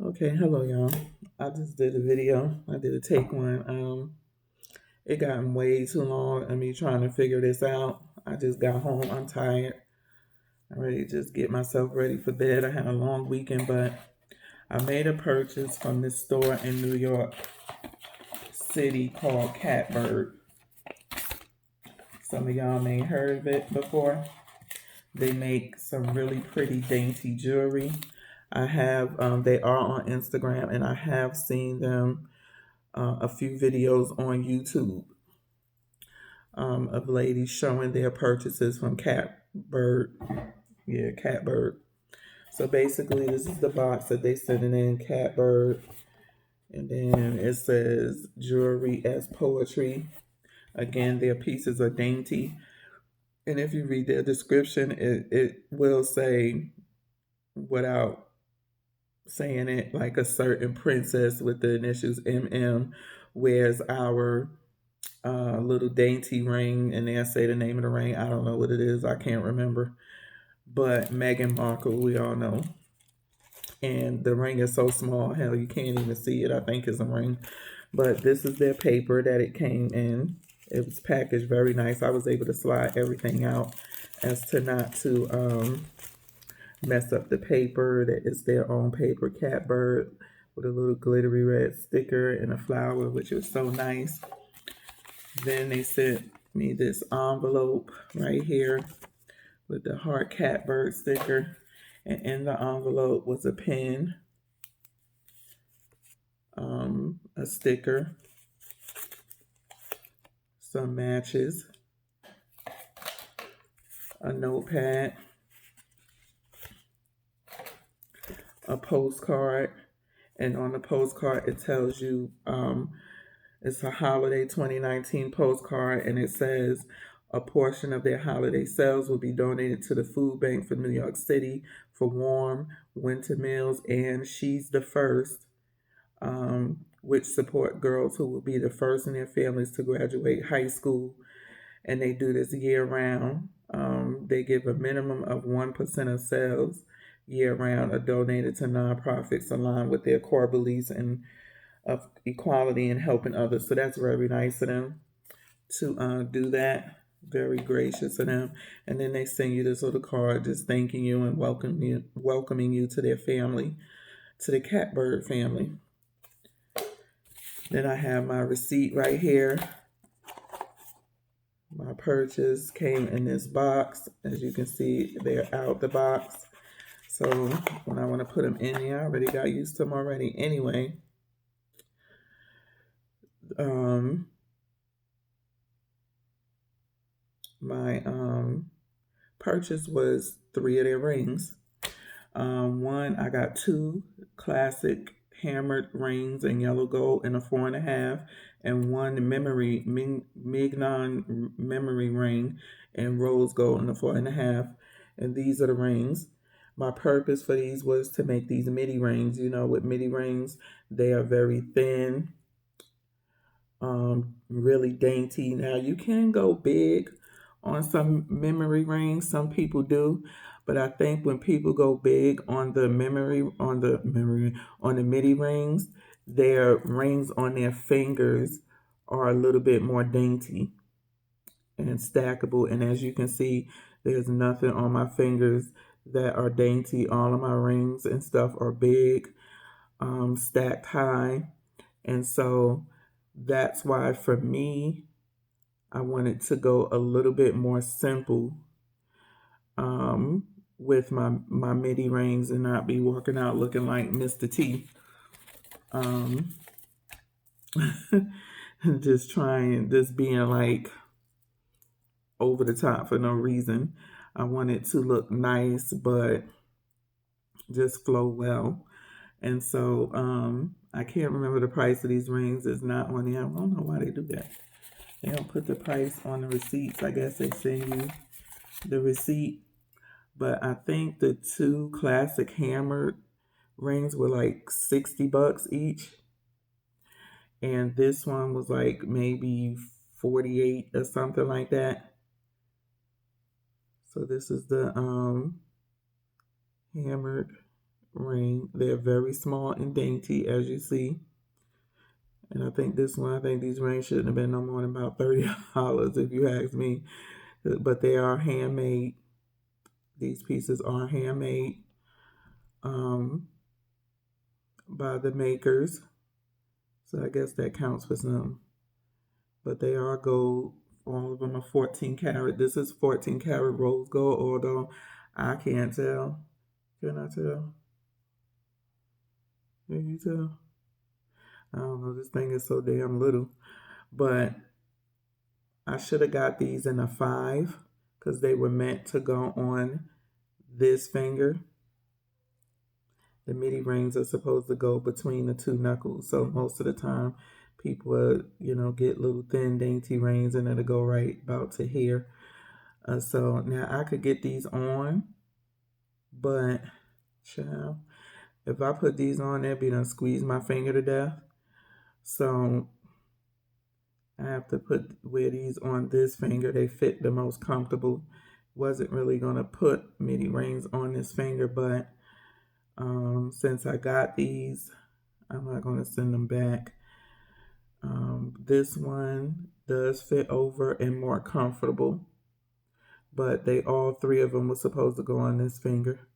Okay, hello y'all. I just did a video. I did a take one. It gotten way too long of me trying to figure this out. I just got home. I'm tired. I'm ready to just get myself ready for bed. I had a long weekend, but I made a purchase from this store in New York City called Catbird. Some of y'all may heard of it before. They make some really pretty dainty jewelry. They are on Instagram, and I have seen them a few videos on YouTube of ladies showing their purchases from Catbird. Yeah, Catbird. So basically, this is the box that they sent it in, Catbird. And then it says jewelry as poetry. Again, their pieces are dainty. And if you read their description, it will say, without saying it, like a certain princess with the initials MM wears our little dainty ring, and they'll say the name of the ring. I don't know what it is. I can't remember. But Meghan Markle, we all know. And the ring is so small, hell, you can't even see it. I think it's a ring. But this is their paper that it came in. It was packaged very nice. I was able to slide everything out as to not to mess up the paper. That is their own paper, Catbird, with a little glittery red sticker and a flower, which was so nice. Then they sent me this envelope right here with the heart Catbird sticker. And in the envelope was a pen, a sticker, some matches, a notepad, a postcard. And on the postcard, it tells you it's a holiday 2019 postcard, and it says a portion of their holiday sales will be donated to the food bank for New York City for warm winter meals, and She's the First, which support girls who will be the first in their families to graduate high school. And they do this year round. They give a minimum of 1% of sales year round are donated to nonprofits aligned with their core beliefs and of equality and helping others. So that's very nice of them to do that. Very gracious of them. And then they send you this little card just thanking you and welcoming you to their family, to the Catbird family. Then I have my receipt right here. My purchase came in this box. As you can see, they're out the box. So when I want to put them in here, I already got used to them already. Anyway, my purchase was 3 of their rings. One, I got 2 classic hammered rings in yellow gold and a 4.5, and one Mignon memory ring in rose gold and a 4.5. And these are the rings. My purpose for these was to make these Midi rings. You know, with Midi rings, they are very thin, really dainty. Now you can go big on some memory rings. Some people do, but I think when people go big on the Midi rings, their rings on their fingers are a little bit more dainty and stackable. And as you can see, there's nothing on my fingers that are dainty. All of my rings and stuff are big, stacked high. And so that's why for me, I wanted to go a little bit more simple with my Midi rings and not be walking out looking like Mr. T. Just being like over the top for no reason. I want it to look nice, but just flow well. And so I can't remember the price of these rings. It's not on there. I don't know why they do that. They don't put the price on the receipts. I guess they send you the receipt. But I think the 2 classic hammered rings were like $60 each. And this one was like maybe 48 or something like that. So this is the hammered ring. They're very small and dainty, as you see. And I think this one, I think these rings shouldn't have been no more than about $30 if you ask me. But they are handmade. These pieces are handmade by the makers. So I guess that counts for some. But they are gold. All of them are 14 karat. This is 14 karat rose gold, although I can't tell. Can I tell? Can you tell? I don't know. This thing is so damn little. But I should have got these in a 5 because they were meant to go on this finger. The Midi rings are supposed to go between the 2 knuckles. So most of the time, people will, get little thin, dainty rings and it'll go right about to here. So now I could get these on, but child, if I put these on, they'd be done squeeze my finger to death. So I have to wear these on this finger. They fit the most comfortable. Wasn't really gonna put Midi rings on this finger, but since I got these, I'm not gonna send them back. This one does fit over and more comfortable, but all 3 of them were supposed to go on this finger.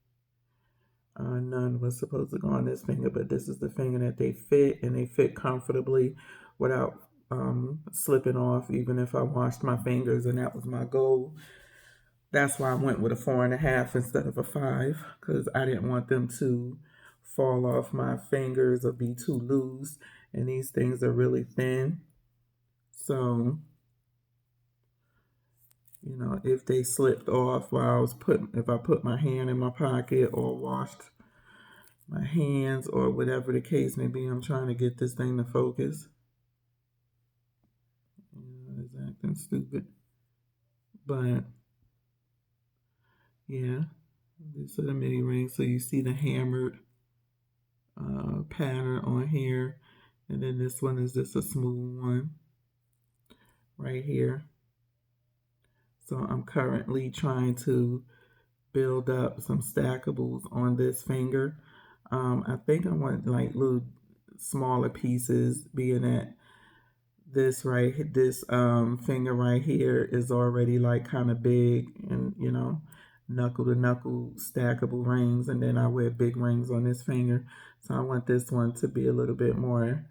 None was supposed to go on this finger, but this is the finger that they fit, and they fit comfortably without slipping off, even if I washed my fingers, and that was my goal. That's why I went with a 4.5 instead of a 5, because I didn't want them to fall off my fingers or be too loose, and these things are really thin. So, if they slipped off while if I put my hand in my pocket or washed my hands or whatever the case may be, I'm trying to get this thing to focus. It's acting stupid. But, yeah, these are the Midi rings. So you see the hammered pattern on here. And then this one is just a smooth one right here. So I'm currently trying to build up some stackables on this finger. I think I want like little smaller pieces, being that this finger right here is already like kind of big, and knuckle to knuckle stackable rings, and then I wear big rings on this finger. So I want this one to be a little bit more,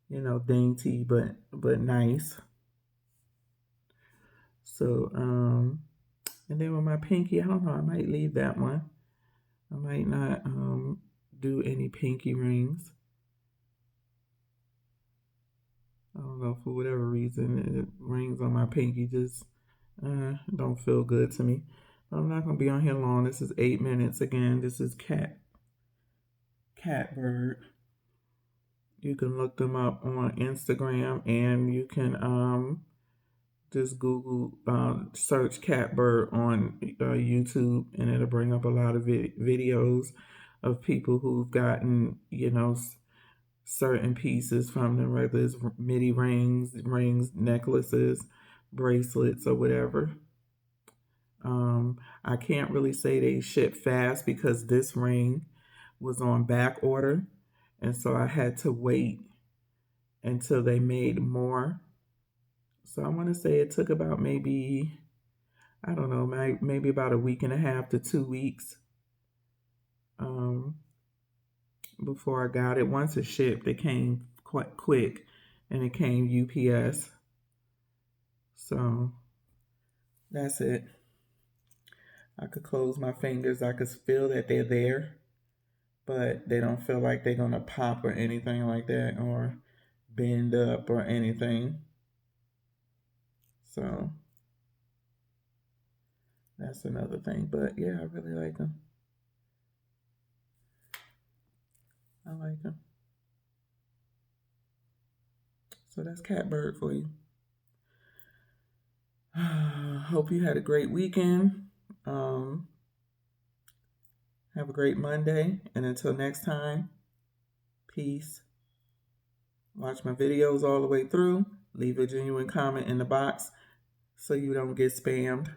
dainty but nice. So and then with my pinky, I don't know, I might leave that one. I might not do any pinky rings. I don't know, for whatever reason, rings on my pinky just don't feel good to me. But I'm not going to be on here long. This is 8 minutes. Again, this is Catbird. You can look them up on Instagram, and you can just Google, search Catbird on YouTube, and it'll bring up a lot of videos of people who've gotten, certain pieces from them, whether it's Midi rings, necklaces, bracelets, or whatever. I can't really say they ship fast because this ring was on back order, and so I had to wait until they made more. So I want to say it took about maybe about a week and a half to 2 weeks before I got it. Once it shipped, it came quite quick, and it came UPS. So that's it. I could close my fingers. I could feel that they're there, but they don't feel like they're going to pop or anything like that, or bend up or anything. So that's another thing. But yeah, I really like them. I like them. So that's Catbird for you. Hope you had a great weekend. Have a great Monday. And until next time, peace. Watch my videos all the way through. Leave a genuine comment in the box so you don't get spammed.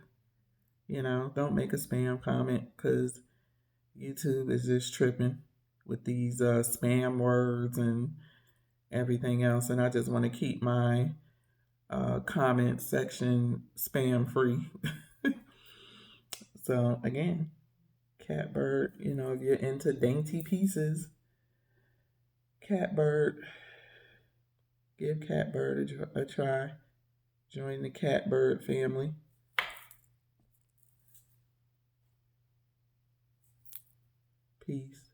Don't make a spam comment, because YouTube is just tripping with these spam words and everything else, and I just want to keep my comment section spam free. So again, Catbird, you know, if you're into dainty pieces, Catbird, give Catbird a try. Join the Catbird family. Peace.